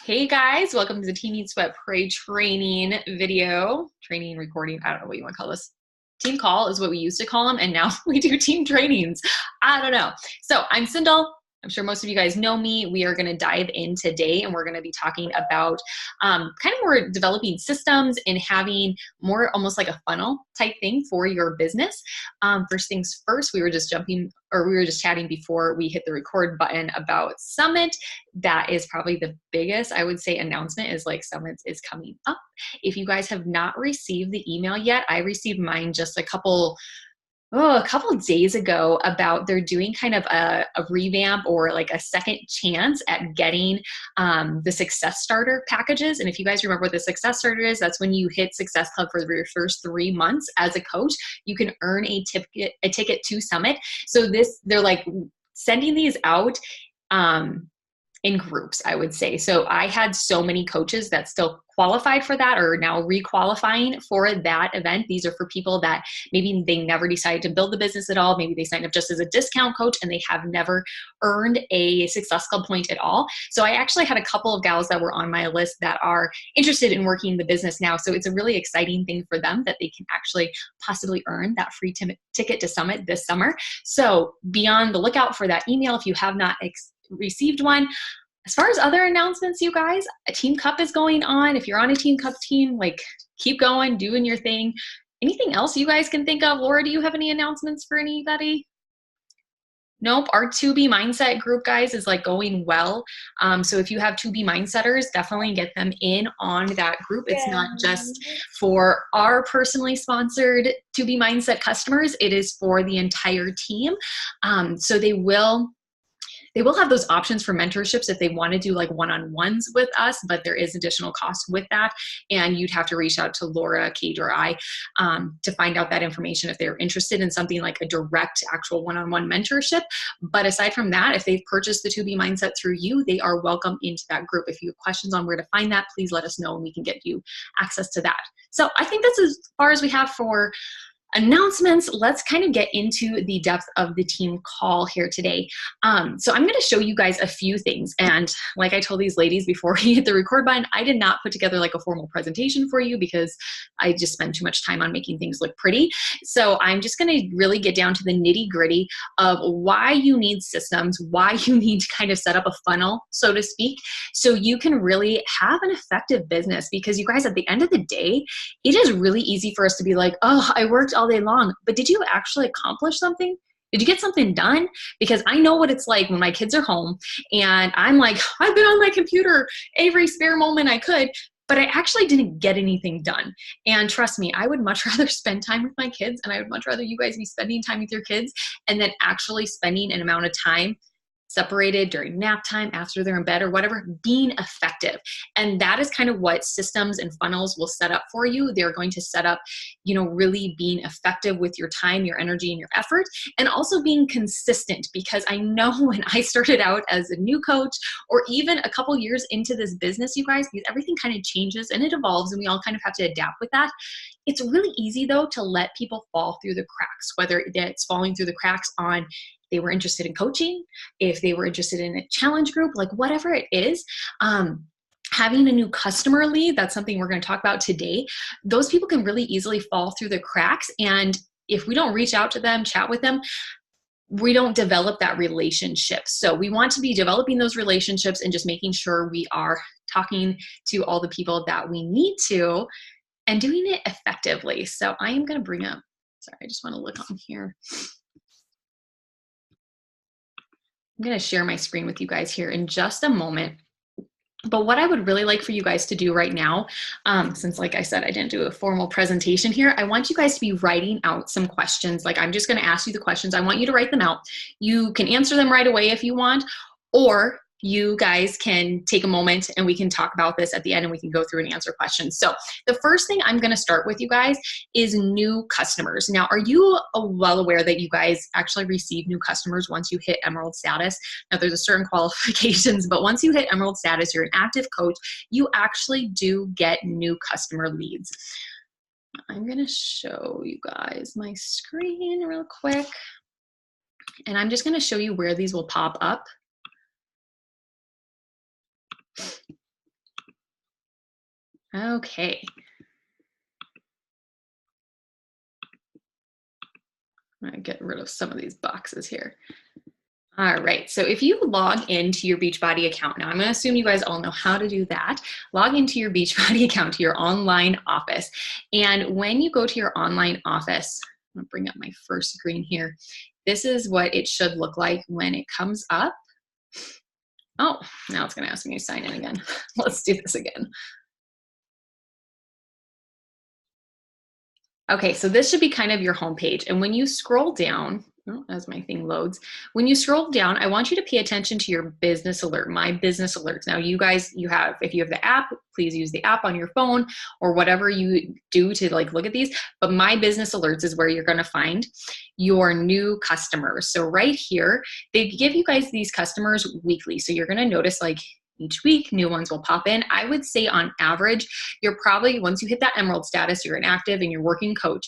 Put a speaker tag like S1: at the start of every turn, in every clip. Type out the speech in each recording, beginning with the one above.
S1: Hey guys, welcome to the Team Eat Sweat Pray training video, training, recording, I don't know what you want to call this. Team call is what we used to call them, and now we do team trainings. I don't know. So I'm Sindel. I'm sure most of you guys know me. We are going to dive in today and we're going to be talking about kind of more developing systems and having more almost like a funnel type thing for your business. First things first, we were just chatting before we hit the record button about Summit. That is probably the biggest, I would say, announcement is like Summit is coming up. If you guys have not received the email yet, I received mine just a couple of days ago about they're doing kind of a revamp or like a second chance at getting the Success Starter packages. And if you guys remember what the Success Starter is, that's when you hit Success Club for your first 3 months as a coach, you can earn a ticket to Summit. So they're like sending these out in groups, I would say. So I had so many coaches that still qualified for that or now re-qualifying for that event. These are for people that maybe they never decided to build the business at all. Maybe they signed up just as a discount coach and they have never earned a Success Club point at all. So I actually had a couple of gals that were on my list that are interested in working the business now. So it's a really exciting thing for them that they can actually possibly earn that free ticket to Summit this summer. So be on the lookout for that email if you have not received one. As far as other announcements, you guys, a Team Cup is going on. If you're on a Team Cup team, like keep going, doing your thing. Anything else you guys can think of? Laura, do you have any announcements for anybody? Nope. Our 2B Mindset group, guys, is like going well. So if you have 2B Mindsetters, definitely get them in on that group. It's not just for our personally sponsored 2B Mindset customers. It is for the entire team. So they will have those options for mentorships if they want to do like one-on-ones with us, but there is additional cost with that. And you'd have to reach out to Laura, Kate, or I to find out that information if they're interested in something like a direct actual one-on-one mentorship. But aside from that, if they've purchased the 2B Mindset through you, they are welcome into that group. If you have questions on where to find that, please let us know and we can get you access to that. So I think that's as far as we have for announcements. Let's kind of get into the depth of the team call here today. So I'm going to show you guys a few things. And like I told these ladies before we hit the record button, I did not put together like a formal presentation for you because I just spend too much time on making things look pretty. So I'm just going to really get down to the nitty gritty of why you need systems, why you need to kind of set up a funnel, so to speak, so you can really have an effective business. Because you guys, at the end of the day, it is really easy for us to be like, oh, I worked all day long, but did you actually accomplish something? Did you get something done? Because I know what it's like when my kids are home and I'm like, I've been on my computer every spare moment I could, but I actually didn't get anything done. And trust me, I would much rather spend time with my kids, and I would much rather you guys be spending time with your kids and then actually spending an amount of time separated during nap time, after they're in bed or whatever, being effective. And that is kind of what systems and funnels will set up for you. They're going to set up, really being effective with your time, your energy, and your effort, and also being consistent. Because I know when I started out as a new coach, or even a couple years into this business, you guys, because everything kind of changes and it evolves and we all kind of have to adapt with that. It's really easy though to let people fall through the cracks, whether it's falling through the cracks on they were interested in coaching, if they were interested in a challenge group, like whatever it is, having a new customer lead, that's something we're going to talk about today. Those people can really easily fall through the cracks. And if we don't reach out to them, chat with them, we don't develop that relationship. So we want to be developing those relationships and just making sure we are talking to all the people that we need to and doing it effectively. So I am going to bring up, sorry, I just want to look on here. I'm going to share my screen with you guys here in just a moment. But what I would really like for you guys to do right now, since like I said, I didn't do a formal presentation here, I want you guys to be writing out some questions. Like I'm just going to ask you the questions. I want you to write them out. You can answer them right away if you want, or you guys can take a moment and we can talk about this at the end and we can go through and answer questions. So the first thing I'm going to start with you guys is new customers. Now, are you well aware that you guys actually receive new customers once you hit Emerald status? Now, there's a certain qualifications, but once you hit Emerald status, you're an active coach, you actually do get new customer leads. I'm going to show you guys my screen real quick, and I'm just going to show you where these will pop up. Okay. I'm gonna get rid of some of these boxes here. All right, so if you log into your Beachbody account, now I'm gonna assume you guys all know how to do that. Log into your Beachbody account, to your online office. And when you go to your online office, I'm gonna bring up my first screen here. This is what it should look like when it comes up. Oh, now it's gonna ask me to sign in again. Let's do this again. Okay, so this should be kind of your homepage. And when you scroll down, oh, as my thing loads, when you scroll down, I want you to pay attention to your business alert, my business alerts. Now, you guys, if you have the app, please use the app on your phone or whatever you do to like look at these. But my business alerts is where you're going to find your new customers. So right here, they give you guys these customers weekly. So you're going to notice like each week, new ones will pop in. I would say on average, you're probably, once you hit that emerald status, you're an active and you're working coach.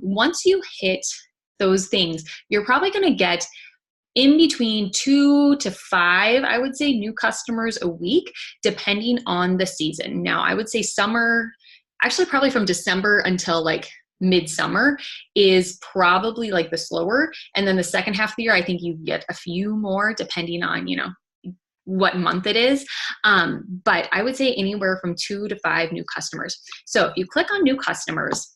S1: Once you hit those things, you're probably going to get in between 2 to 5, I would say, new customers a week, depending on the season. Now, I would say summer, actually probably from December until like midsummer is probably like the slower. And then the second half of the year, I think you get a few more depending on, what month it is. But I would say anywhere from 2 to 5 new customers. So if you click on new customers,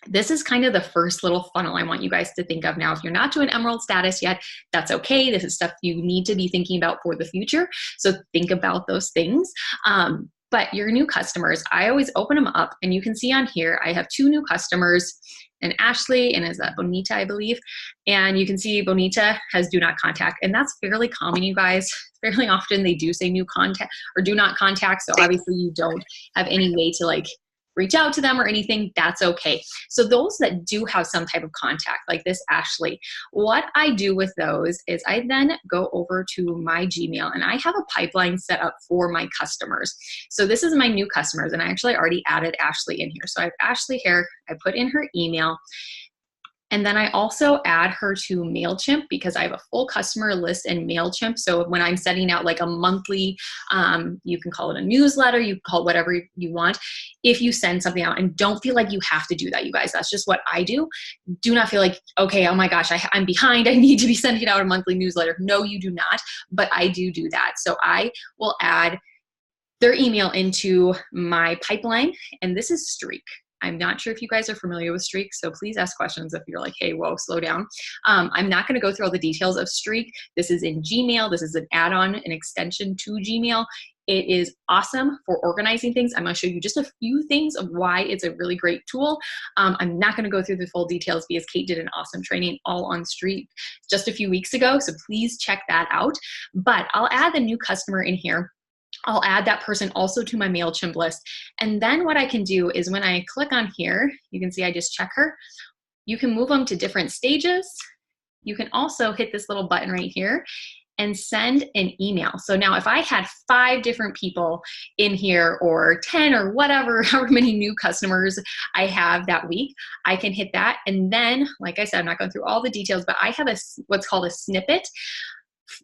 S1: this is kind of the first little funnel I want you guys to think of. Now, if you're not doing emerald status yet, that's okay. This is stuff you need to be thinking about for the future. So think about those things. But your new customers, I always open them up and you can see on here, I have 2 new customers, and Ashley, and is that Bonita, I believe. And you can see Bonita has do not contact. And that's fairly common, you guys. Fairly often they do say new contact or do not contact. So obviously you don't have any way to like reach out to them or anything, that's okay. So those that do have some type of contact, like this Ashley, what I do with those is I then go over to my Gmail and I have a pipeline set up for my customers. So this is my new customers, and I actually already added Ashley in here. So I have Ashley here, I put in her email, and then I also add her to MailChimp because I have a full customer list in MailChimp. So when I'm sending out like a monthly, you can call it a newsletter, you can call it whatever you want. If you send something out, and don't feel like you have to do that, you guys, that's just what I do. Do not feel like, okay, oh my gosh, I'm behind, I need to be sending out a monthly newsletter. No, you do not, but I do that. So I will add their email into my pipeline, and this is Streak. I'm not sure if you guys are familiar with Streak, so please ask questions if you're like, hey, whoa, slow down. I'm not going to go through all the details of Streak. This is in Gmail. This is an add-on, an extension to Gmail. It is awesome for organizing things. I'm going to show you just a few things of why it's a really great tool. I'm not going to go through the full details because Kate did an awesome training all on Streak just a few weeks ago, so please check that out. But I'll add the new customer in here. I'll add that person also to my MailChimp list. And then what I can do is when I click on here, you can see I just check her. You can move them to different stages. You can also hit this little button right here and send an email. So now if I had 5 different people in here or 10 or whatever, however many new customers I have that week, I can hit that. And then, like I said, I'm not going through all the details, but I have what's called a snippet.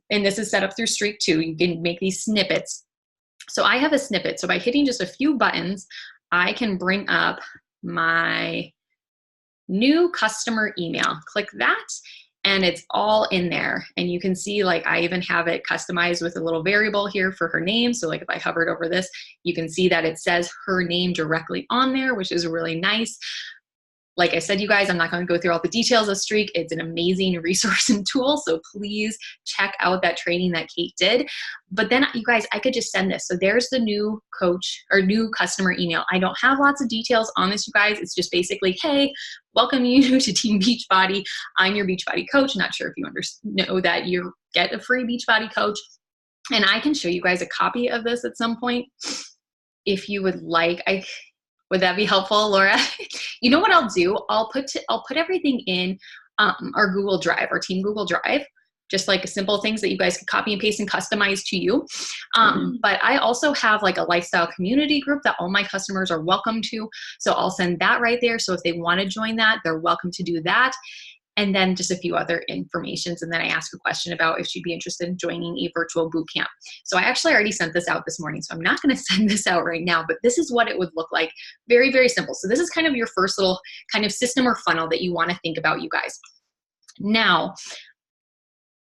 S1: And this is set up through Streak too. You can make these snippets. So I have a snippet. So by hitting just a few buttons, I can bring up my new customer email. Click that, and it's all in there. And you can see, like, I even have it customized with a little variable here for her name. So like if I hovered over this, you can see that it says her name directly on there, which is really nice. Like I said, you guys, I'm not going to go through all the details of Streak. It's an amazing resource and tool, so please check out that training that Kate did. But then, you guys, I could just send this. So there's the new coach or new customer email. I don't have lots of details on this, you guys. It's just basically, hey, welcome you to Team Beachbody. I'm your Beachbody coach. Not sure if you know that you get a free Beachbody coach. And I can show you guys a copy of this at some point if you would like. Would that be helpful, Laura? You know what I'll do? I'll put everything in our Google Drive, our team Google Drive, just like simple things that you guys can copy and paste and customize to you. But I also have like a lifestyle community group that all my customers are welcome to. So I'll send that right there. So if they want to join that, they're welcome to do that. and then just a few other informations. And then I ask a question about if she'd be interested in joining a virtual boot camp. So I actually already sent this out this morning, so I'm not going to send this out right now, but this is what it would look like. Very, very simple. So this is kind of your first little kind of system or funnel that you want to think about, you guys. Now,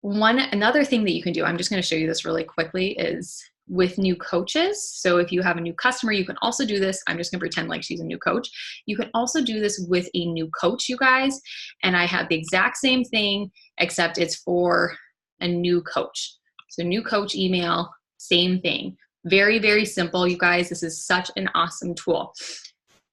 S1: another thing that you can do, I'm just going to show you this really quickly, is with new coaches. So if you have a new customer, you can also do this. I'm just going to pretend like she's a new coach. You can also do this with a new coach, you guys. And I have the exact same thing, except it's for a new coach. So new coach email, same thing. Very, very simple, you guys. This is such an awesome tool.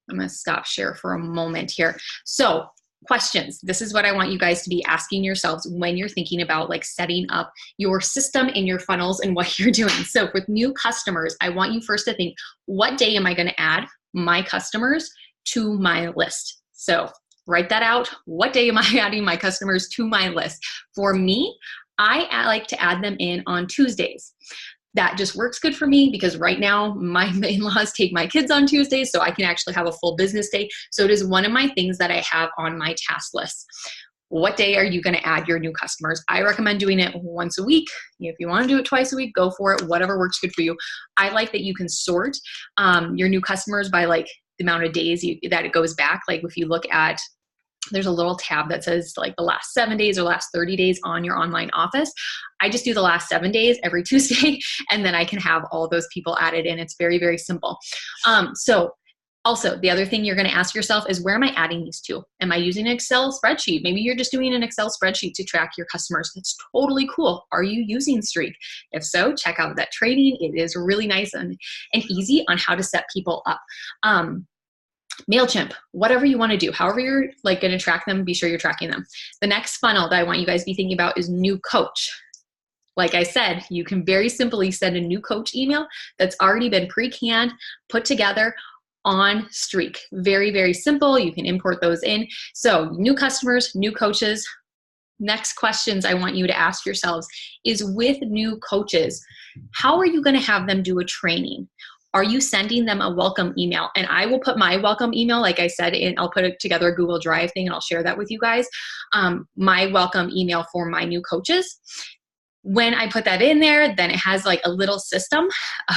S1: I'm going to stop share for a moment here. So questions. This is what I want you guys to be asking yourselves when you're thinking about like setting up your system and your funnels and what you're doing. So with new customers, I want you first to think, what day am I going to add my customers to my list? So write that out. What day am I adding my customers to my list? For me, I like to add them in on Tuesdays. That just works good for me because right now my in-laws take my kids on Tuesdays, so I can actually have a full business day. So it is one of my things that I have on my task list. What day are you going to add your new customers? I recommend doing it once a week. If you want to do it twice a week, go for it. Whatever works good for you. I like that you can sort your new customers by like the amount of days that it goes back. Like if you look at, there's a little tab that says like the last 7 days or last 30 days on your online office. I just do the last 7 days every Tuesday, and then I can have all those people added in. It's very, very simple. So also, the other thing you're going to ask yourself is, where am I adding these to? Am I using an Excel spreadsheet? Maybe you're just doing an Excel spreadsheet to track your customers. That's totally cool. Are you using Streak? If so, check out that training. It is really nice and easy on how to set people up. MailChimp, whatever you want to do, however you're like going to track them, be sure you're tracking them. The next funnel that I want you guys to be thinking about is new coach. Like I said, you can very simply send a new coach email that's already been pre-canned, put together on Streak. Very, very simple. You can import those in. So new customers, new coaches. Next questions I want you to ask yourselves is, with new coaches, how are you going to have them do a training? Are you sending them a welcome email? And I will put my welcome email, like I said, I'll put it together a Google Drive thing and I'll share that with you guys. My welcome email for my new coaches. When I put that in there, then it has like a little system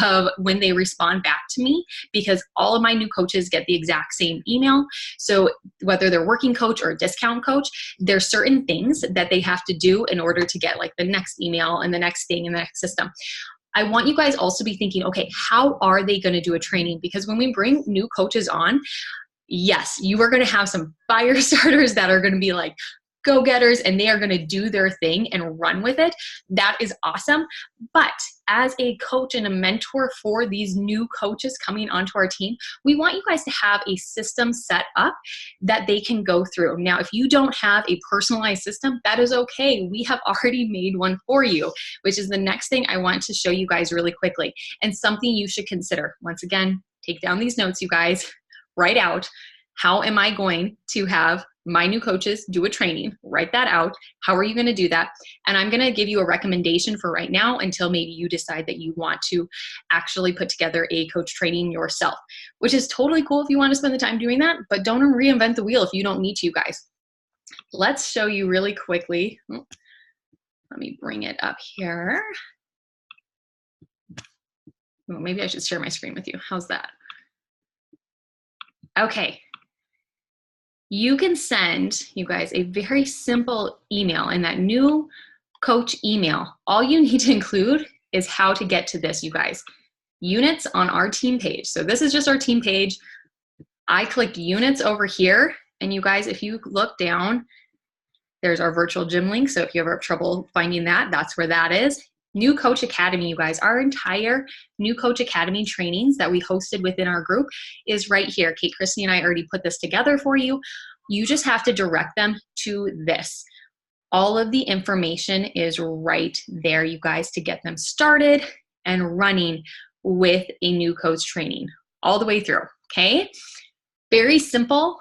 S1: of when they respond back to me, because all of my new coaches get the exact same email. So whether they're working coach or a discount coach, there's certain things that they have to do in order to get like the next email and the next thing in the next system. I want you guys also to be thinking, okay, how are they going to do a training? Because when we bring new coaches on, yes, you are going to have some fire starters that are going to be like go-getters and they are going to do their thing and run with it. That is awesome. But as a coach and a mentor for these new coaches coming onto our team, we want you guys to have a system set up that they can go through. Now, if you don't have a personalized system, that is okay. We have already made one for you, which is the next thing I want to show you guys really quickly, and something you should consider. Once again, take down these notes, you guys. Write out, how am I going to have my new coaches do a training? Write that out. How are you going to do that? And I'm going to give you a recommendation for right now until maybe you decide that you want to actually put together a coach training yourself, which is totally cool if you want to spend the time doing that, but don't reinvent the wheel if you don't need to, you guys. Let's show you really quickly. Let me bring it up here. Well, maybe I should share my screen with you. How's that? Okay. You can send, you guys, a very simple email in that new coach email. All you need to include is how to get to this, you guys. Units on our team page. So this is just our team page. I clicked units over here. And you guys, if you look down, there's our virtual gym link. So if you ever have trouble finding that, that's where that is. New Coach Academy, you guys. Our entire New Coach Academy trainings that we hosted within our group is right here. Kate Christie and I already put this together for you. You just have to direct them to this. All of the information is right there, you guys, to get them started and running with a new coach training all the way through, okay? Very simple.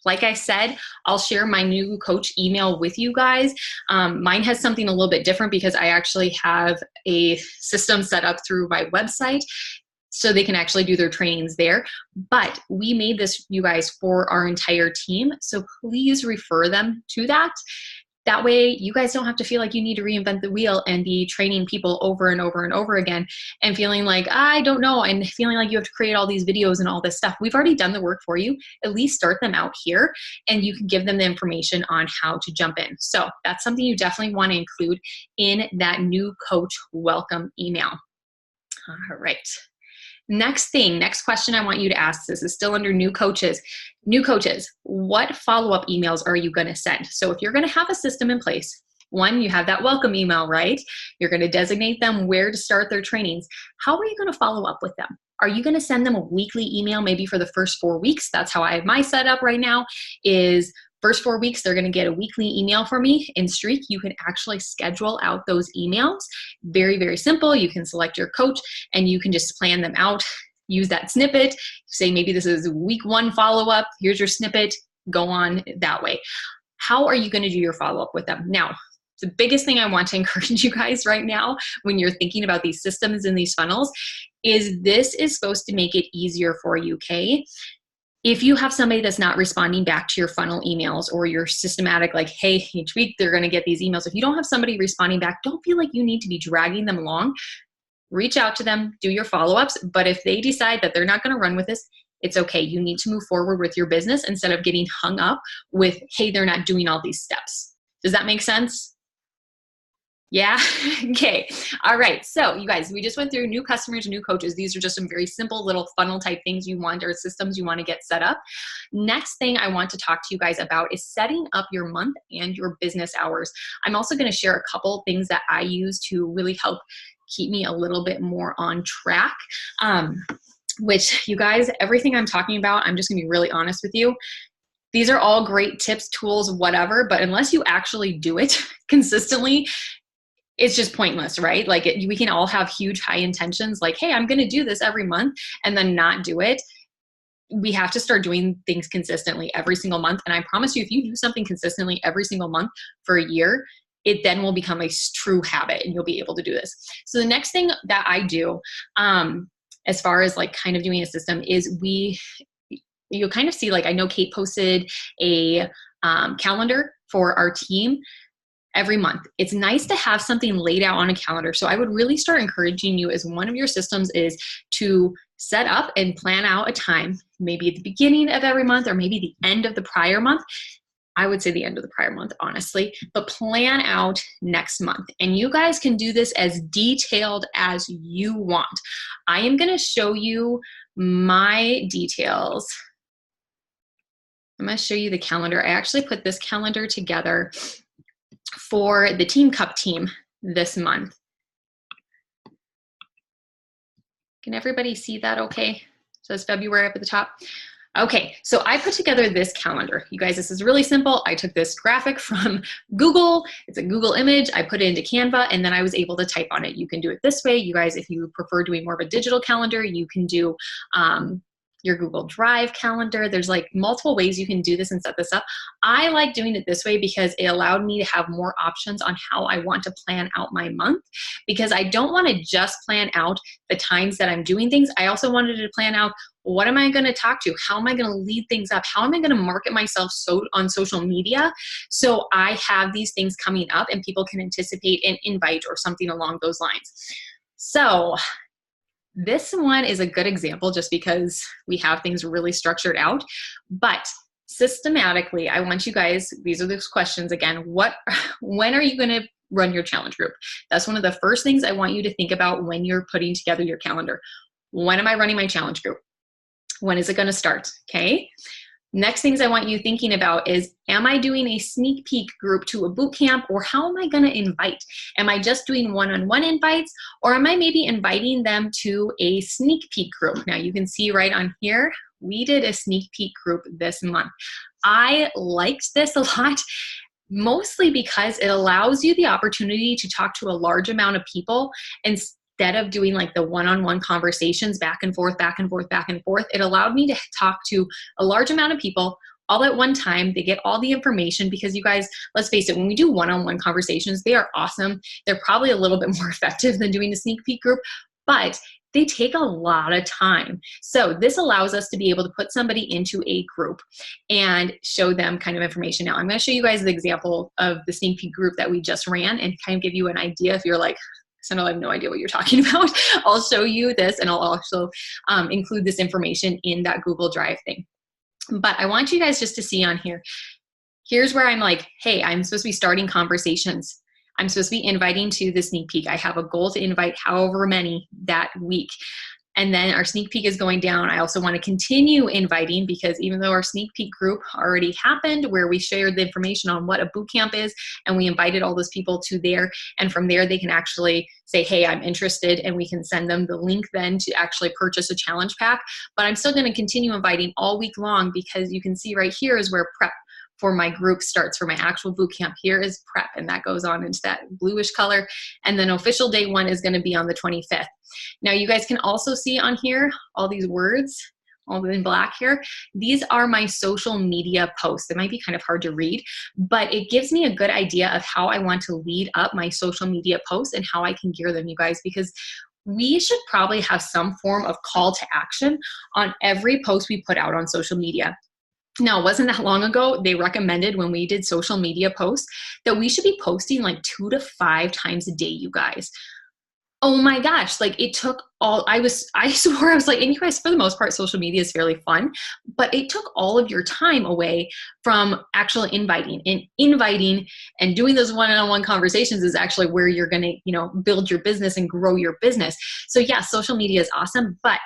S1: Like I said, I'll share my new coach email with you guys. Mine has something a little bit different because I actually have a system set up through my website. so they can actually do their trainings there. But we made this, you guys, for our entire team. So please refer them to that. That way you guys don't have to feel like you need to reinvent the wheel and be training people over and over and over again and feeling like, I don't know, and feeling like you have to create all these videos and all this stuff. We've already done the work for you. At least start them out here and you can give them the information on how to jump in. So that's something you definitely want to include in that new coach welcome email. All right. Next question I want you to ask, this is still under new coaches. New coaches, what follow-up emails are you going to send? So if you're going to have a system in place, one, you have that welcome email, right? You're going to designate them where to start their trainings. How are you going to follow up with them? Are you going to send them a weekly email maybe for the first 4 weeks? That's how I have my setup right now is first 4 weeks, they're going to get a weekly email from me. In Streak, you can actually schedule out those emails. Very, very simple. You can select your coach and you can just plan them out. Use that snippet. Say maybe this is week 1 follow-up. Here's your snippet. Go on that way. How are you going to do your follow-up with them? Now, the biggest thing I want to encourage you guys right now when you're thinking about these systems and these funnels is this is supposed to make it easier for you, okay? If you have somebody that's not responding back to your funnel emails or your systematic, like, hey, each week they're going to get these emails. If you don't have somebody responding back, don't feel like you need to be dragging them along. Reach out to them, do your follow-ups. But if they decide that they're not going to run with this, it's okay. You need to move forward with your business instead of getting hung up with, hey, they're not doing all these steps. Does that make sense? Yeah. Okay. All right. So you guys, we just went through new customers, new coaches. These are just some very simple little funnel type things you want or systems you want to get set up. Next thing I want to talk to you guys about is setting up your month and your business hours. I'm also going to share a couple things that I use to really help keep me a little bit more on track. Which you guys, everything I'm talking about, I'm just going to be really honest with you. These are all great tips, tools, whatever, but unless you actually do it consistently, it's just pointless, right? Like we can all have huge high intentions like, hey, I'm going to do this every month and then not do it. We have to start doing things consistently every single month. And I promise you, if you do something consistently every single month for a year, it then will become a true habit and you'll be able to do this. So the next thing that I do, as far as like kind of doing a system is you'll kind of see, like I know Kate posted a calendar for our team every month. It's nice to have something laid out on a calendar. So I would really start encouraging you as one of your systems is to set up and plan out a time, maybe at the beginning of every month or maybe the end of the prior month. I would say the end of the prior month, honestly, but plan out next month. And you guys can do this as detailed as you want. I am going to show you my details. I'm going to show you the calendar. I actually put this calendar together for the Team Cup team this month. Can everybody see that okay? It says February up at the top. Okay, so I put together this calendar. You guys, this is really simple. I took this graphic from Google. It's a Google image. I put it into Canva, and then I was able to type on it. You can do it this way. You guys, if you prefer doing more of a digital calendar, you can do your Google Drive calendar. There's like multiple ways you can do this and set this up. I like doing it this way because it allowed me to have more options on how I want to plan out my month, because I don't want to just plan out the times that I'm doing things. I also wanted to plan out, what am I going to talk to? How am I going to lead things up? How am I going to market myself on social media so I have these things coming up and people can anticipate an invite or something along those lines? So this one is a good example just because we have things really structured out, but systematically, I want you guys, these are those questions again, when are you going to run your challenge group? That's one of the first things I want you to think about when you're putting together your calendar. When am I running my challenge group? When is it going to start? Okay. Next things I want you thinking about is, am I doing a sneak peek group to a boot camp, or how am I going to invite? Am I just doing one-on-one invites, or am I maybe inviting them to a sneak peek group? Now you can see right on here, we did a sneak peek group this month. I liked this a lot, mostly because it allows you the opportunity to talk to a large amount of people instead of doing like the one-on-one conversations back and forth, back and forth, back and forth. It allowed me to talk to a large amount of people all at one time. They get all the information, because you guys, let's face it, when we do one-on-one conversations, they are awesome. They're probably a little bit more effective than doing a sneak peek group, but they take a lot of time. So this allows us to be able to put somebody into a group and show them kind of information. Now I'm going to show you guys the example of the sneak peek group that we just ran and kind of give you an idea if you're like, Sandal, I have no idea what you're talking about. I'll show you this, and I'll also include this information in that Google Drive thing. But I want you guys just to see on here, here's where I'm like, hey, I'm supposed to be starting conversations. I'm supposed to be inviting to the sneak peek. I have a goal to invite however many that week. And then our sneak peek is going down. I also want to continue inviting, because even though our sneak peek group already happened, where we shared the information on what a boot camp is, and we invited all those people to there, and from there they can actually say, hey, I'm interested, and we can send them the link then to actually purchase a challenge pack. But I'm still going to continue inviting all week long, because you can see right here is where prep for my group starts. For my actual boot camp, here is prep, and that goes on into that bluish color. And then official day one is going to be on the 25th. Now you guys can also see on here all these words, all in black here. These are my social media posts. It might be kind of hard to read, but it gives me a good idea of how I want to lead up my social media posts and how I can gear them, you guys, because we should probably have some form of call to action on every post we put out on social media. Now, it wasn't that long ago, they recommended when we did social media posts that we should be posting like 2 to 5 times a day, you guys. Oh my gosh, like it took all, I swore, I was like, and you guys, for the most part, social media is fairly fun, but it took all of your time away from actually inviting and doing those one-on-one conversations is actually where you're going to, build your business and grow your business. So yeah, social media is awesome, but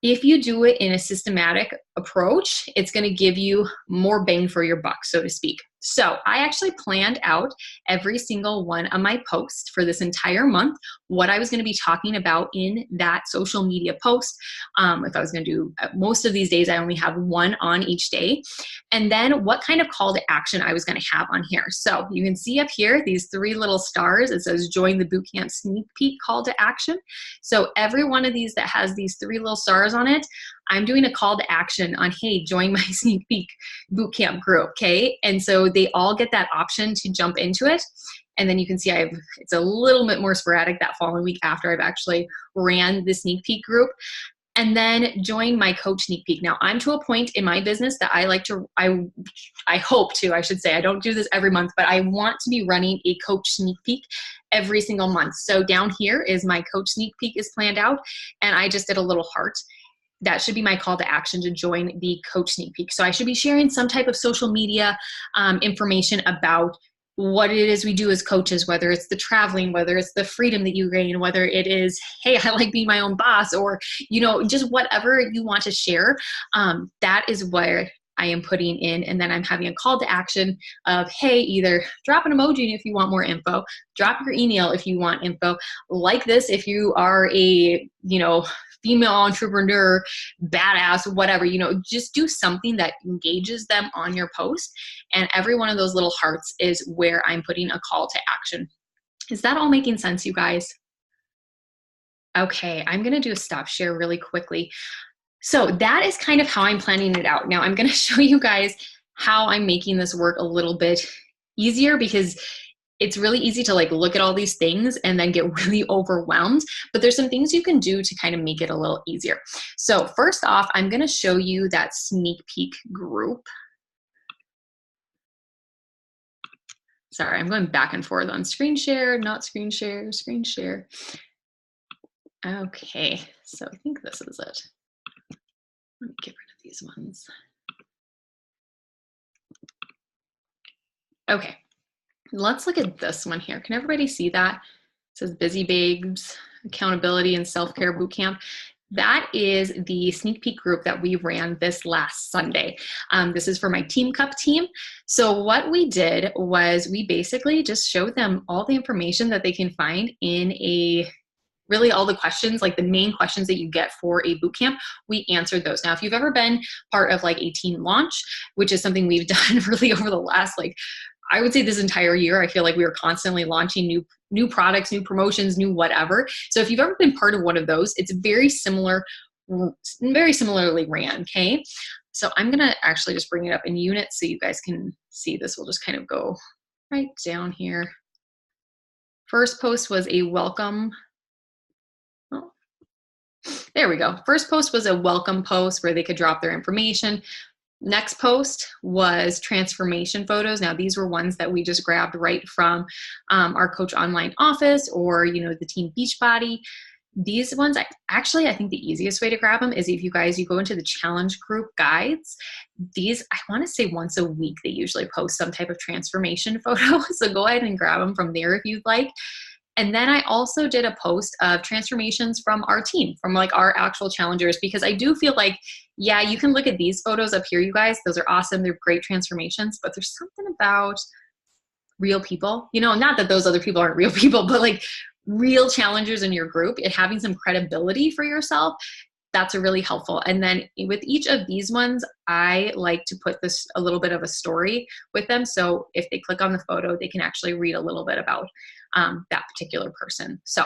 S1: if you do it in a systematic approach, it's going to give you more bang for your buck, so to speak. So I actually planned out every single one of my posts for this entire month, what I was going to be talking about in that social media post. If I was going to do most of these days, I only have one on each day. And then what kind of call to action I was going to have on here. So you can see up here, these 3 little stars, it says join the bootcamp sneak peek call to action. So every one of these that has these 3 little stars on it, I'm doing a call to action on, hey, join my sneak peek bootcamp group, okay? And so they all get that option to jump into it. And then you can see it's a little bit more sporadic that following week after I've actually ran the sneak peek group. And then join my coach sneak peek. Now I'm to a point in my business that I hope to, I should say, I don't do this every month, but I want to be running a coach sneak peek every single month. So down here is my coach sneak peek is planned out, and I just did a little heart. That should be my call to action to join the coach sneak peek. So I should be sharing some type of social media information about what it is we do as coaches, whether it's the traveling, whether it's the freedom that you gain, whether it is, hey, I like being my own boss, or, just whatever you want to share. That is where I am putting in. And then I'm having a call to action of, hey, either drop an emoji if you want more info, drop your email if you want info, like this if you are a, female entrepreneur, badass, whatever, just do something that engages them on your post. And every one of those little hearts is where I'm putting a call to action. Is that all making sense, you guys? Okay, I'm going to do a stop share really quickly. So that is kind of how I'm planning it out. Now I'm going to show you guys how I'm making this work a little bit easier, because it's really easy to look at all these things and then get really overwhelmed, but there's some things you can do to kind of make it a little easier. So first off, I'm going to show you that sneak peek group. Sorry, I'm going back and forth on screen share, not screen share, screen share. Okay, so I think this is it. Let me get rid of these ones. Okay. Let's look at this one here. Can everybody see that? It says Busy Babes, Accountability and Self-Care Bootcamp. That is the sneak peek group that we ran this last Sunday. This is for my Team Cup team. So what we did was we basically just showed them all the information that they can find in really all the questions, like the main questions that you get for a bootcamp, we answered those. Now, if you've ever been part of a team launch, which is something we've done really over the last I would say this entire year, I feel like we were constantly launching new products, new promotions, new whatever. So if you've ever been part of one of those, it's very similarly ran, okay? So I'm gonna actually just bring it up in units so you guys can see this. We'll just kind of go right down here. First post was a welcome. Oh, There we go. First post was a welcome post where they could drop their information. Next post was transformation photos. Now these were ones that we just grabbed right from our Coach Online office, or the Team Beachbody. These ones, I think the easiest way to grab them is if you go into the challenge group guides. These, I want to say once a week, they usually post some type of transformation photo. So go ahead and grab them from there if you'd like. And then I also did a post of transformations from our team, from like our actual challengers, because I do feel like, yeah, you can look at these photos up here, you guys. Those are awesome. They're great transformations, but there's something about real people, not that those other people aren't real people, but like real challengers in your group and having some credibility for yourself. That's a really helpful. And then with each of these ones, I like to put a little bit of a story with them. So if they click on the photo, they can actually read a little bit about that particular person. So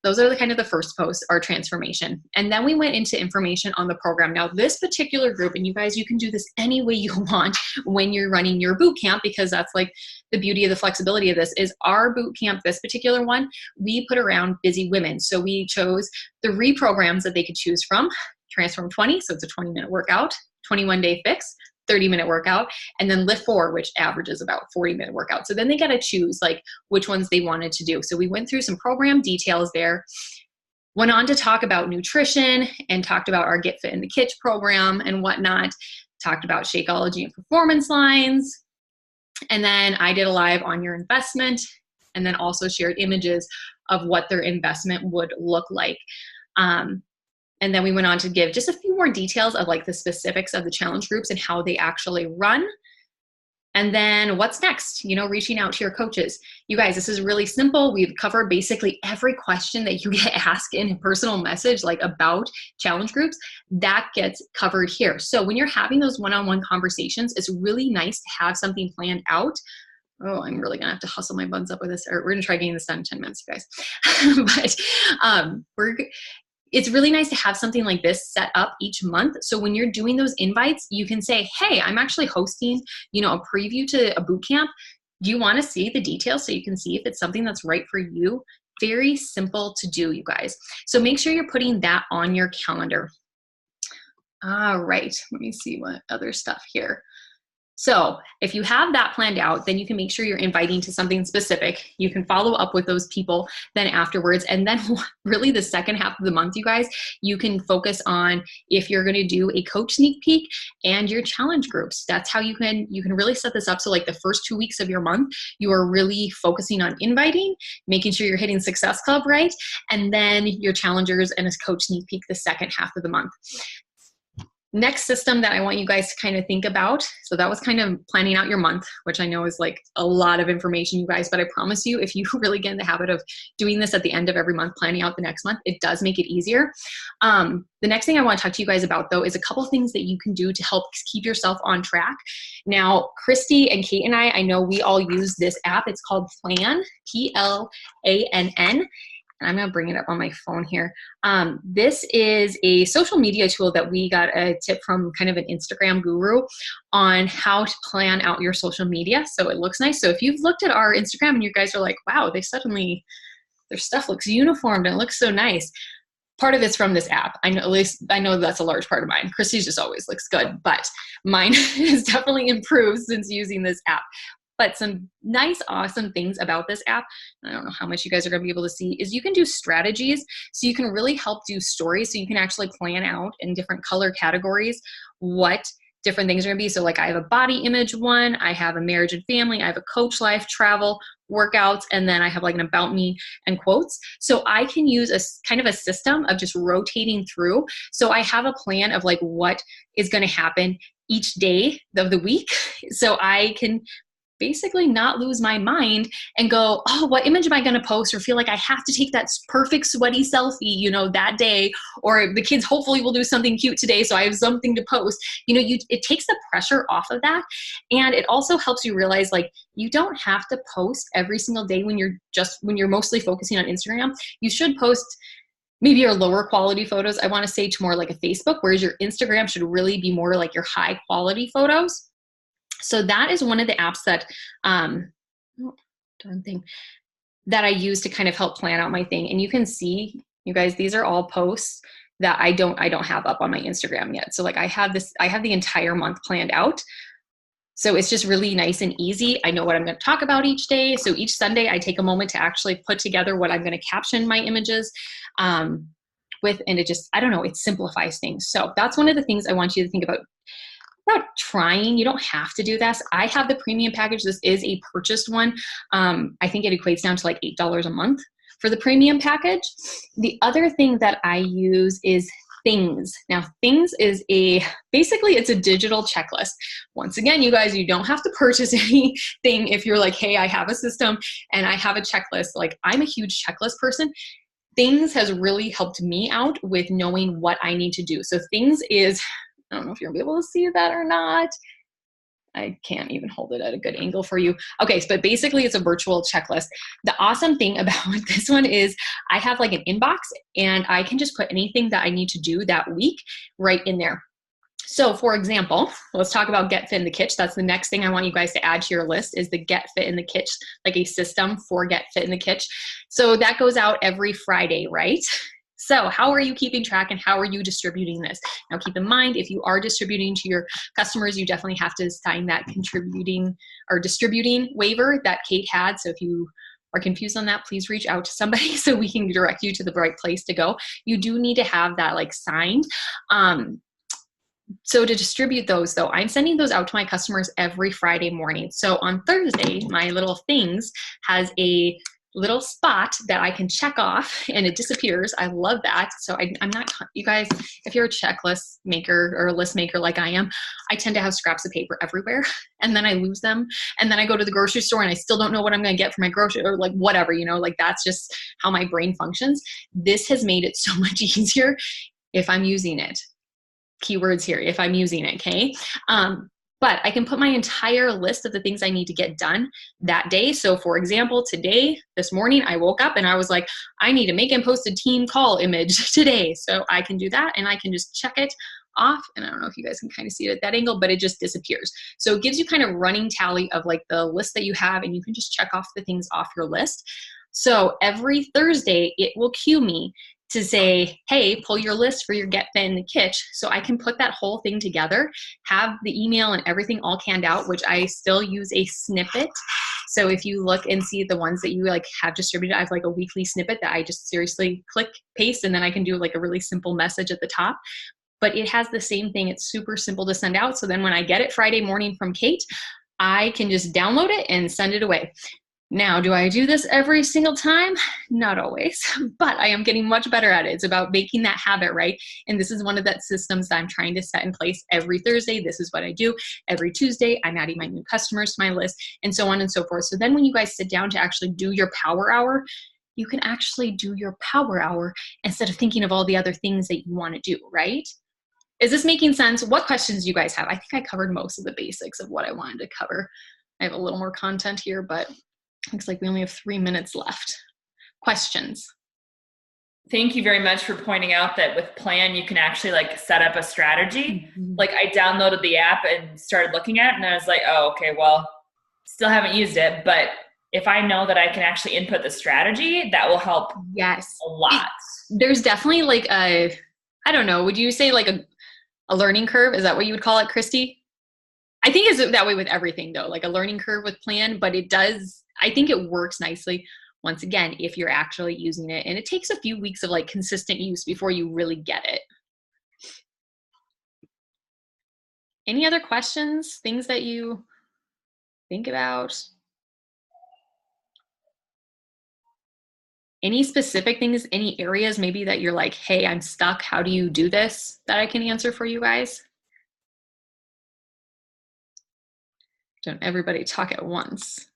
S1: those are the first posts, our transformation. And then we went into information on the program. Now this particular group, and you guys, you can do this any way you want when you're running your boot camp, because that's like the beauty of the flexibility of this is our boot camp, this particular one, we put around busy women. So we chose 3 programs that they could choose from. Transform 20, so it's a 20-minute workout, 21-day fix, 30-minute workout, and then Lift 4, which averages about 40-minute workout. So then they got to choose like which ones they wanted to do. So we went through some program details there, went on to talk about nutrition and talked about our Get Fit in the Kitchen program and whatnot, talked about Shakeology and performance lines. And then I did a live on your investment, and then also shared images of what their investment would look like. And then we went on to give just a few more details of like the specifics of the challenge groups and how they actually run. And then what's next? Reaching out to your coaches. You guys, this is really simple. We've covered basically every question that you get asked in a personal message, like about challenge groups, that gets covered here. So when you're having those one-on-one conversations, it's really nice to have something planned out. Oh, I'm really gonna have to hustle my buns up with this. Or we're gonna try getting this done in 10 minutes, you guys. But it's really nice to have something like this set up each month. So when you're doing those invites, you can say, hey, I'm actually hosting, a preview to a boot camp. Do you want to see the details so you can see if it's something that's right for you? Very simple to do, you guys. So make sure you're putting that on your calendar. All right, let me see what other stuff here. So if you have that planned out, then you can make sure you're inviting to something specific. You can follow up with those people then afterwards. And then really the second half of the month, you guys, you can focus on if you're going to do a coach sneak peek and your challenge groups. That's how you can really set this up. So like the first 2 weeks of your month, you are really focusing on inviting, making sure you're hitting Success Club right, and then your challengers and a coach sneak peek the second half of the month. Next system that I want you guys to kind of think about. So that was kind of planning out your month, which I know is like a lot of information, you guys, but I promise you, if you really get in the habit of doing this at the end of every month, planning out the next month, it does make it easier. The next thing I want to talk to you guys about though, is a couple things that you can do to help keep yourself on track. Now, Christy and Kate and I know we all use this app. It's called Plann, Plann. And I'm going to bring it up on my phone here. This is a social media tool that we got a tip from kind of an Instagram guru on how to plan out your social media. So it looks nice. So if you've looked at our Instagram and you guys are like, wow, their stuff looks uniformed and it looks so nice. Part of it's from this app. I know that's a large part of mine. Christy's just always looks good, but mine has definitely improved since using this app. But some nice, awesome things about this app, I don't know how much you guys are going to be able to see, is you can do strategies. So you can really help do stories. So you can actually plan out in different color categories what different things are going to be. So like I have a body image one, I have a marriage and family, I have a coach life, travel, workouts, and then I have like an about me and quotes. So I can use a kind of a system of just rotating through. So I have a plan of like what is going to happen each day of the week. So I can basically not lose my mind and go, oh, what image am I going to post, or feel like I have to take that perfect sweaty selfie, that day, or the kids hopefully will do something cute today, so I have something to post. It takes the pressure off of that. And it also helps you realize like, you don't have to post every single day when you're mostly focusing on Instagram. You should post maybe your lower quality photos, I want to say, to more like a Facebook, whereas your Instagram should really be more like your high quality photos. So that is one of the apps that, that I use to kind of help plan out my thing. And you can see You guys, these are all posts that I don't have up on my Instagram yet. So like I have the entire month planned out. So it's just really nice and easy. I know what I'm going to talk about each day. So each Sunday I take a moment to actually put together what I'm going to caption my images with, and it just, I don't know, it simplifies things. So that's one of the things I want you to think about trying. You don't have to do this. I have the premium package. This is a purchased one. I think it equates down to like $8 a month for the premium package. The other thing that I use is Things. Now, Things is basically it's a digital checklist. Once again, you guys, you don't have to purchase anything if you're like, hey, I have a system and I have a checklist. Like, I'm a huge checklist person. Things has really helped me out with knowing what I need to do. So Things is, I don't know if you're gonna be able to see that or not. I can't even hold it at a good angle for you. Okay, but basically it's a virtual checklist. The awesome thing about this one is I have like an inbox and I can just put anything that I need to do that week right in there. So for example, let's talk about Get Fit in the Kitchen. That's the next thing I want you guys to add to your list is the Get Fit in the Kitchen, like a system for Get Fit in the Kitchen. So that goes out every Friday, right? So how are you keeping track and how are you distributing this? Now keep in mind, if you are distributing to your customers, you definitely have to sign that contributing or distributing waiver that Kate had. So if you are confused on that, please reach out to somebody so we can direct you to the right place to go. You do need to have that like signed. So to distribute those though, I'm sending those out to my customers every Friday morning. So on Thursday, my little Things has a little spot that I can check off and it disappears. I love that. So I'm not, you guys, if you're a checklist maker or a list maker like I am, I tend to have scraps of paper everywhere and then I lose them. And then I go to the grocery store and I still don't know what I'm going to get for my grocery or like whatever, you know, like that's just how my brain functions. This has made it so much easier if I'm using it. Keywords here, if I'm using it, okay? But I can put my entire list of the things I need to get done that day. So for example, this morning, I woke up and I was like, I need to make and post a team call image today. So I can do that and I can just check it off. And I don't know if you guys can kind of see it at that angle, but it just disappears. So it gives you kind of running tally of like the list that you have and you can just check off the things off your list. So every Thursday, it will cue me to say, hey, pull your list for your Get Fit in the Kitchen. So I can put that whole thing together, have the email and everything all canned out, which I still use a snippet. So if you look and see the ones that you like have distributed, I have like a weekly snippet that I just seriously click, paste, and then I can do like a really simple message at the top. But it has the same thing. It's super simple to send out. So then when I get it Friday morning from Kate, I can just download it and send it away. Now, do I do this every single time? Not always, but I am getting much better at it. It's about making that habit, right? And this is one of the systems that I'm trying to set in place every Thursday. This is what I do. Every Tuesday, I'm adding my new customers to my list and so on and so forth. So then when you guys sit down to actually do your power hour, you can actually do your power hour instead of thinking of all the other things that you want to do, right? Is this making sense? What questions do you guys have? I think I covered most of the basics of what I wanted to cover. I have a little more content here, but looks like we only have 3 minutes left. Questions?
S2: Thank you very much for pointing out that with Plan, you can actually like set up a strategy. Mm-hmm. Like I downloaded the app and started looking at it and I was like, oh, okay, well, still haven't used it. But if I know that I can actually input the strategy, that will help a lot.
S1: There's definitely like I don't know, would you say like a learning curve? Is that what you would call it, Christy? I think it's that way with everything though, like a learning curve with Plan, but I think it works nicely once again, if you're actually using it. And it takes a few weeks of like consistent use before you really get it. Any other questions, things that you think about? Any specific things, any areas maybe that you're like, hey, I'm stuck. How do you do this that I can answer for you guys? Don't everybody talk at once.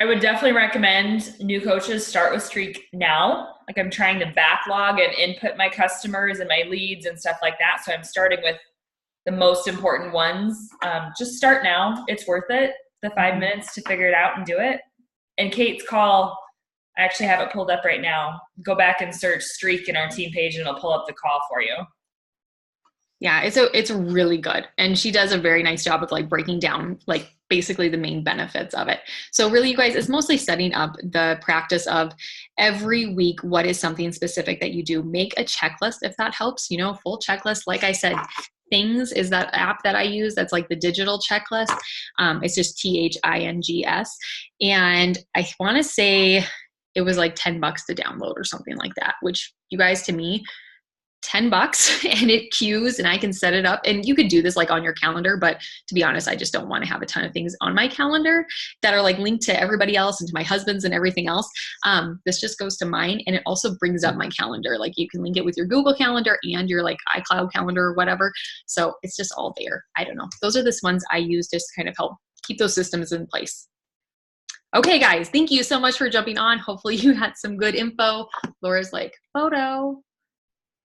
S2: I would definitely recommend new coaches start with Streak now. Like I'm trying to backlog and input my customers and my leads and stuff like that. So I'm starting with the most important ones. Just start now. It's worth it. The 5 minutes to figure it out and do it. And Kate's call, I actually have it pulled up right now. Go back and search Streak in our team page and it'll pull up the call for you.
S1: Yeah, it's really good. And she does a very nice job of like breaking down like basically the main benefits of it. So really, you guys, it's mostly setting up the practice of every week, what is something specific that you do. Make a checklist if that helps, you know, full checklist. Like I said, Things is that app that I use that's like the digital checklist. It's just THINGS. And I want to say it was like $10 to download or something like that, which you guys, to me, $10 and it queues and I can set it up. And you could do this like on your calendar, but to be honest, I just don't want to have a ton of things on my calendar that are like linked to everybody else and to my husband's and everything else. This just goes to mine, and it also brings up my calendar. Like you can link it with your Google Calendar and your like iCloud calendar or whatever. So it's just all there. I don't know. Those are the ones I use just to kind of help keep those systems in place. Okay, guys, thank you so much for jumping on. Hopefully you had some good info. Laura's like, photo.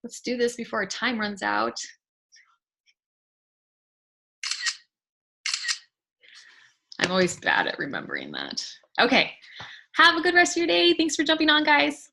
S1: Let's do this before our time runs out. I'm always bad at remembering that. Okay, have a good rest of your day. Thanks for jumping on, guys.